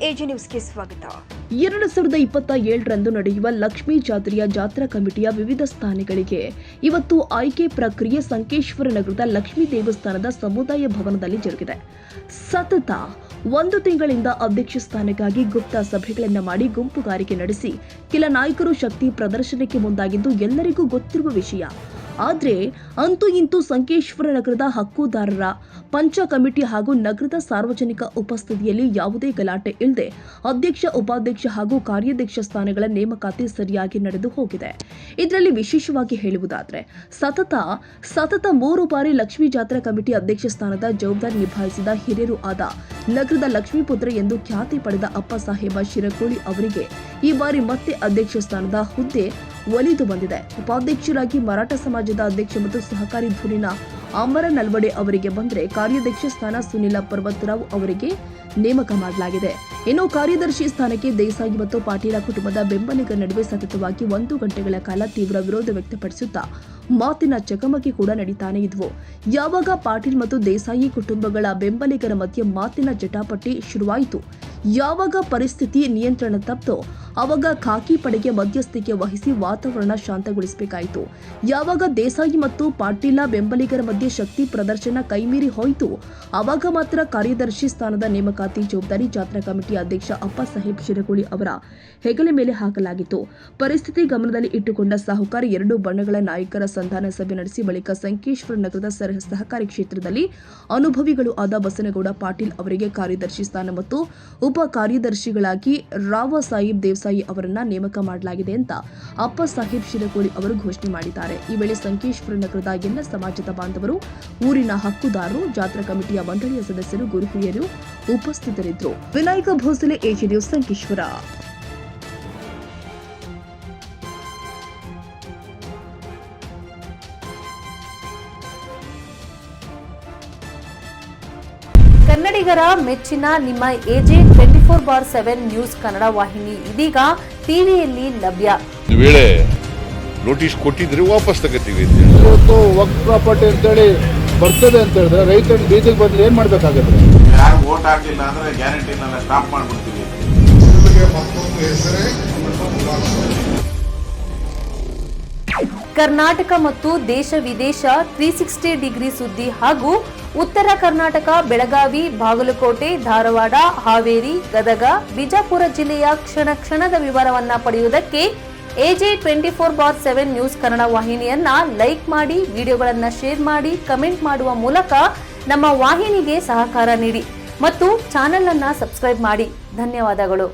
AJ ನ್ಯೂಸ್ಗೆ ಸ್ವಾಗತ. 2027ರಂದು ನಡೆಯುವ ಲಕ್ಷ್ಮೀ ಜಾತ್ರೆಯ ಜಾತ್ರಾ ಕಮಿಟಿಯ ವಿವಿಧ ಸ್ಥಾನಗಳಿಗೆ ಇವತ್ತು ಆಯ್ಕೆ ಪ್ರಕ್ರಿಯೆ ಸಂಕೇಶ್ವರ ನಗರದ ಲಕ್ಷ್ಮೀ ದೇವಸ್ಥಾನದ ಸಮುದಾಯ ಭವನದಲ್ಲಿ ಜರುಗಿದೆ. ಸತತ 1 ತಿಂಗಳಿಂದ ಅಧ್ಯಕ್ಷ ಸ್ಥಾನಕ್ಕಾಗಿ ಗುಪ್ತ ಸಭೆಗಳನ್ನು ಮಾಡಿ ಗುಂಪುಗಾರಿಕೆ ನಡೆಸಿ ಕೆಲ ನಾಯಕರು ಶಕ್ತಿ ಪ್ರದರ್ಶನಕ್ಕೆ ಮುಂದಾಗಿದ್ದು ಎಲ್ಲರಿಗೂ ಗೊತ್ತಿರುವ ವಿಷಯ. ಆದರೆ ಅಂತೂ ಇಂತೂ ಸಂಕೇಶ್ವರ ನಗರದ ಹಕ್ಕುದಾರರ ಪಂಚ ಕಮಿಟಿ ಹಾಗೂ ನಗರದ ಸಾರ್ವಜನಿಕ ಉಪಸ್ಥಿತಿಯಲ್ಲಿ ಯಾವುದೇ ಗಲಾಟೆ ಇಲ್ಲದೆ ಅಧ್ಯಕ್ಷ, ಉಪಾಧ್ಯಕ್ಷ ಹಾಗೂ ಕಾರ್ಯಾಧ್ಯಕ್ಷ ಸ್ಥಾನಗಳ ನೇಮಕಾತಿ ಸರಿಯಾಗಿ ನಡೆದು ಹೋಗಿದೆ. ಇದರಲ್ಲಿ ವಿಶೇಷವಾಗಿ ಹೇಳುವುದಾದರೆ ಸತತ 3 ಬಾರಿ ಲಕ್ಷ್ಮೀ ಜಾತ್ರಾ ಕಮಿಟಿ ಅಧ್ಯಕ್ಷ ಸ್ಥಾನದ ಜವಾಬ್ದಾರಿ ನಿಭಾಯಿಸಿದ ಹಿರಿಯರು ಆದ ನಗರದ ಲಕ್ಷ್ಮೀಪುತ್ರ ಎಂದು ಖ್ಯಾತಿ ಪಡೆದ ಅಪ್ಪಸಾಹೇಬ ಶಿರಕೋಳಿ ಅವರಿಗೆ ಈ ಬಾರಿ ಮತ್ತೆ ಅಧ್ಯಕ್ಷ ಸ್ಥಾನದ ಹುದ್ದೆ ಒಲಿದು ಬಂದಿದೆ. ಉಪಾಧ್ಯಕ್ಷರಾಗಿ ಮರಾಠ ಸಮಾಜದ ಅಧ್ಯಕ್ಷ ಮತ್ತು ಸಹಕಾರಿ ಧುರೀಣ ಅಮರ ನಲ್ವಡೆ ಅವರಿಗೆ ಬಂದರೆ ಕಾರ್ಯಾಧ್ಯಕ್ಷ ಸ್ಥಾನ ಸುನಿಲ ಪರ್ವತರಾವ್ ಅವರಿಗೆ ನೇಮಕ ಮಾಡಲಾಗಿದೆ. ಇನ್ನು ಕಾರ್ಯದರ್ಶಿ ಸ್ಥಾನಕ್ಕೆ ದೇಸಾಯಿ ಮತ್ತು ಪಾಟೀಲ ಕುಟುಂಬದ ಬೆಂಬಲಿಗರ ನಡುವೆ ಸತತವಾಗಿ 1 ಗಂಟೆಗಳ ಕಾಲ ತೀವ್ರ ವಿರೋಧ ವ್ಯಕ್ತಪಡಿಸುತ್ತಾ ಮಾತಿನ ಚಕಮಕಿ ಕೂಡ ನಡೀತಾನೆ ಇದ್ವು. ಯಾವಾಗ ಪಾಟೀಲ್ ಮತ್ತು ದೇಸಾಯಿ ಕುಟುಂಬಗಳ ಬೆಂಬಲಿಗರ ಮಧ್ಯೆ ಮಾತಿನ ಜಟಾಪಟಿ ಶುರುವಾಯಿತು, ಯಾವಾಗ ಪರಿಸ್ಥಿತಿ ನಿಯಂತ್ರಣ ತಪ್ಪಿತೋ ಆವಾಗ ಖಾಕಿ ಪಡೆಗೆ ಮಧ್ಯಸ್ಥಿಕೆ ವಹಿಸಿ ವಾತಾವರಣ ಶಾಂತಗೊಳಿಸಬೇಕಾಯಿತು. ಯಾವಾಗ ದೇಸಾಯಿ ಮತ್ತು ಪಾಟೀಲ ಬೆಂಬಲಿಗರ ಮಧ್ಯೆ ಶಕ್ತಿ ಪ್ರದರ್ಶನ ಕೈಮೀರಿ ಹೋಯಿತು, ಆವಾಗ ಮಾತ್ರ ಕಾರ್ಯದರ್ಶಿ ಸ್ಥಾನದ ನೇಮಕಾತಿ ಜವಾಬ್ದಾರಿ ಜಾತ್ರಾ ಕಮಿಟಿ ಅಧ್ಯಕ್ಷ ಅಪ್ಪಸಾಹೇಬ್ ಶಿರಕೋಳಿ ಅವರ ಹೆಗಲ ಮೇಲೆ ಹಾಕಲಾಗಿತ್ತು. ಪರಿಸ್ಥಿತಿ ಗಮನದಲ್ಲಿ ಇಟ್ಟುಕೊಂಡ ಸಾಹುಕಾರ 2 ಬಣಗಳ ನಾಯಕರ ಸಂಧಾನ ಸಭೆ ನಡೆಸಿ ಬಳಿಕ ಸಂಕೇಶ್ವರ ನಗರದ ಸಹಕಾರಿ ಕ್ಷೇತ್ರದಲ್ಲಿ ಅನುಭವಿಗಳು ಆದ ಬಸನಗೌಡ ಪಾಟೀಲ್ ಅವರಿಗೆ ಕಾರ್ಯದರ್ಶಿ ಸ್ಥಾನ ಮತ್ತು ಉಪ ಕಾರ್ಯದರ್ಶಿಗಳಾಗಿ ರಾವ ಸಾಹಿಬ್ ದೇಸಾಯಿ ಅವರನ್ನ ನೇಮಕ ಮಾಡಲಾಗಿದೆ ಅಂತ ಅಪ್ಪಸಾಹೇಬ್ ಶಿರಕೋಳಿ ಅವರು ಘೋಷಣೆ ಮಾಡಿದ್ದಾರೆ. ಈ ವೇಳೆ ಸಂಕೇಶ್ವರ ನಗರದ ಎಲ್ಲ ಸಮಾಜದ ಬಾಂಧವರು, ಊರಿನ ಹಕ್ಕುದಾರರು, ಜಾತ್ರಾ ಕಮಿಟಿಯ ಮಂಡಳಿಯ ಸದಸ್ಯರು, ಗುರು ಹಿರಿಯರು ಉಪಸ್ಥಿತರಿದ್ದರು. Vinayak Bhosale, AJ news, Sankeshwar. ಕನ್ನಡಿಗರ ಮೆಚ್ಚಿನ ನಿಮ್ಮ ಎಜೆ 24/7 ನ್ಯೂಸ್ ಕನ್ನಡ ವಾಹಿನಿ ಇದೀಗ ಟಿವಿಯಲ್ಲಿ ಲಭ್ಯ. ವೇಳೆ ನೋಟಿಸ್ ಕೊಟ್ಟಿದ್ರೆ ವಾಪಸ್ ತಗೋತೀವಿ. ಇವತ್ತು ವಕ್ಫ್ ಪ್ರಾಪರ್ಟಿ ಅಂತೇಳಿ ಬರ್ತದೆ ಅಂತ ಹೇಳಿದ್ರೆ ರೈತರ ಬೀದಿಗೆ ಬಂದು ಏನ್ ಮಾಡ್ಬೇಕಾಗತ್ತೆ? ಯಾರು ವೋಟ್ ಹಾಕಿಲ್ಲ ಅಂದ್ರೆ ಗ್ಯಾರಂಟಿನೆಲ್ಲ ಸ್ಟಾಪ್ ಮಾಡ್ಬಿಡ್ತೀವಿ. ಕರ್ನಾಟಕ ಮತ್ತು ದೇಶ ವಿದೇಶ 360 ಡಿಗ್ರಿ ಸುದ್ದಿ ಹಾಗೂ ಉತ್ತರ ಕರ್ನಾಟಕ, ಬೆಳಗಾವಿ, ಬಾಗಲಕೋಟೆ, ಧಾರವಾಡ, ಹಾವೇರಿ, ಗದಗ, ಬಿಜಾಪುರ ಜಿಲ್ಲೆಯ ಕ್ಷಣದ ವಿವರವನ್ನ ಪಡೆಯುವುದಕ್ಕೆ ಎಜೆ 24/7 ನ್ಯೂಸ್ ಕನ್ನಡ ವಾಹಿನಿಯನ್ನ ಲೈಕ್ ಮಾಡಿ, ವಿಡಿಯೋಗಳನ್ನ ಶೇರ್ ಮಾಡಿ, ಕಮೆಂಟ್ ಮಾಡುವ ಮೂಲಕ ನಮ್ಮ ವಾಹಿನಿಗೆ ಸಹಕಾರ ನೀಡಿ ಮತ್ತು ಚಾನೆಲ್ ಅನ್ನ ಸಬ್ಸ್ಕ್ರೈಬ್ ಮಾಡಿ. ಧನ್ಯವಾದಗಳು.